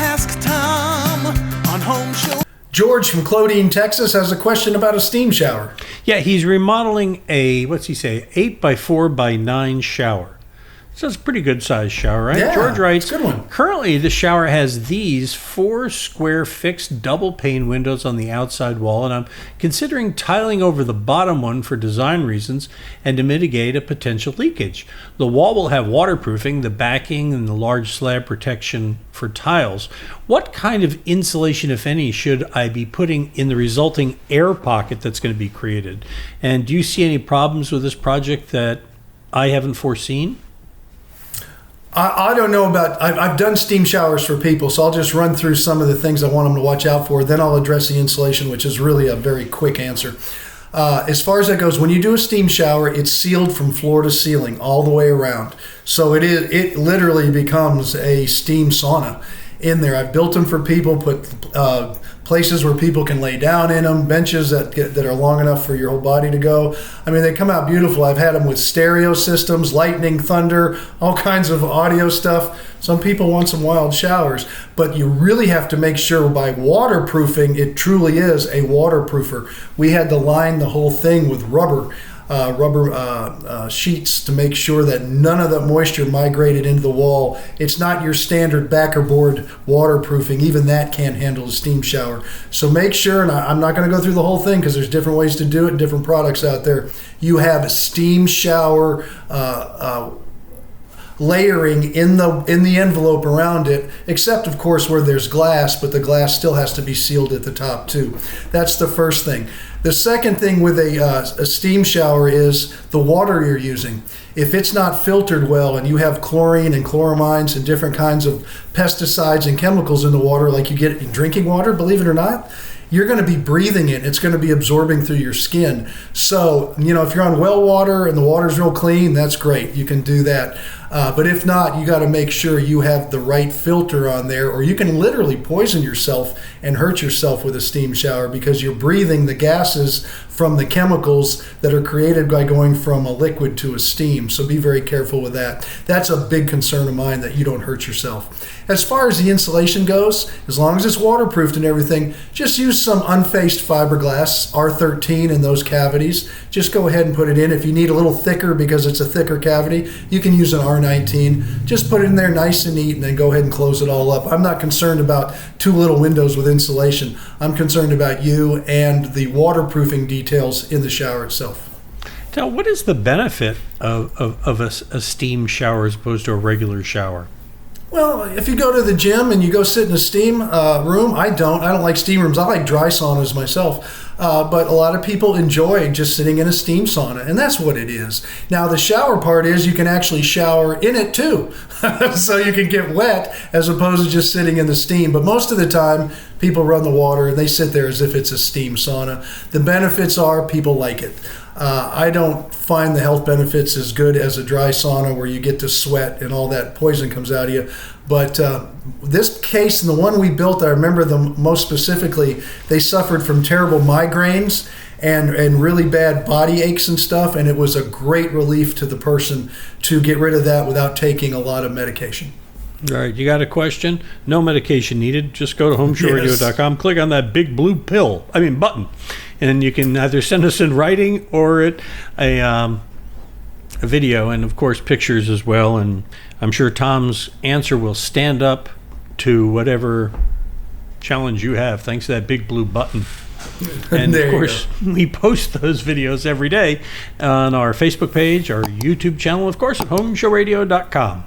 Ask Tom on Home Show. George from Clodine, Texas, has a question about a steam shower. Yeah, he's remodeling a, 8x4x9 shower. So it's a pretty good sized shower, right? Yeah, George writes, good one. Currently, the shower has these 4 square fixed double pane windows on the outside wall, and I'm considering tiling over the bottom one for design reasons and to mitigate a potential leakage. The wall will have waterproofing, the backing, and the large slab protection for tiles. What kind of insulation, if any, should I be putting in the resulting air pocket that's going to be created? And do you see any problems with this project that I haven't foreseen? I don't know about, I've done steam showers for people, so I'll just run through some of the things I want them to watch out for. Then I'll address the insulation, which is really a very quick answer. As far as that goes, when you do a steam shower, it's sealed from floor to ceiling all the way around. So it literally becomes a steam sauna in there. I've built them for people, put places where people can lay down in them, benches that are long enough for your whole body to go. I mean, they come out beautiful. I've had them with stereo systems, lightning, thunder, all kinds of audio stuff. Some people want some wild showers, but you really have to make sure by waterproofing, it truly is a waterproofer. We had to line the whole thing with rubber sheets to make sure that none of the moisture migrated into the wall. It's not your standard backer board waterproofing. Even that can't handle a steam shower. So make sure, and I'm not going to go through the whole thing because there's different ways to do it, different products out there. You have a steam shower layering in the envelope around it, except of course where there's glass, but the glass still has to be sealed at the top too. That's the first thing. The second thing with a steam shower is the water you're using. If it's not filtered well and you have chlorine and chloramines and different kinds of pesticides and chemicals in the water like you get in drinking water, believe it or not, you're going to be breathing it. It's going to be absorbing through your skin. So, if you're on well water and the water's real clean, that's great. You can do that. But if not, you got to make sure you have the right filter on there, or you can literally poison yourself and hurt yourself with a steam shower because you're breathing the gases from the chemicals that are created by going from a liquid to a steam. So be very careful with that. That's a big concern of mine, that you don't hurt yourself. As far as the insulation goes, as long as it's waterproofed and everything, just use some unfaced fiberglass, R13 in those cavities. Just go ahead and put it in. If you need a little thicker because it's a thicker cavity, you can use an R19. Just put it in there nice and neat and then go ahead and close it all up. I'm not concerned about 2 little windows with insulation. I'm concerned about you and the waterproofing details in the shower itself. Now, what is the benefit of a steam shower as opposed to a regular shower? Well, if you go to the gym and you go sit in a steam room, I don't like steam rooms. I like dry saunas myself. But a lot of people enjoy just sitting in a steam sauna, and that's what it is. Now, the shower part is you can actually shower in it too. So you can get wet as opposed to just sitting in the steam. But most of the time, people run the water and they sit there as if it's a steam sauna. The benefits are people like it. I don't find the health benefits as good as a dry sauna where you get to sweat and all that poison comes out of you. But this case and the one we built, I remember them most specifically, they suffered from terrible migraines and really bad body aches and stuff, and it was a great relief to the person to get rid of that without taking a lot of medication. All right, you got a question? No medication needed. Just go to HomeShowRadio.com, click on that big blue button, and you can either send us in writing or a video, and of course pictures as well. And I'm sure Tom's answer will stand up to whatever challenge you have, thanks to that big blue button. And of course, we post those videos every day on our Facebook page, our YouTube channel, of course, at HomeShowRadio.com.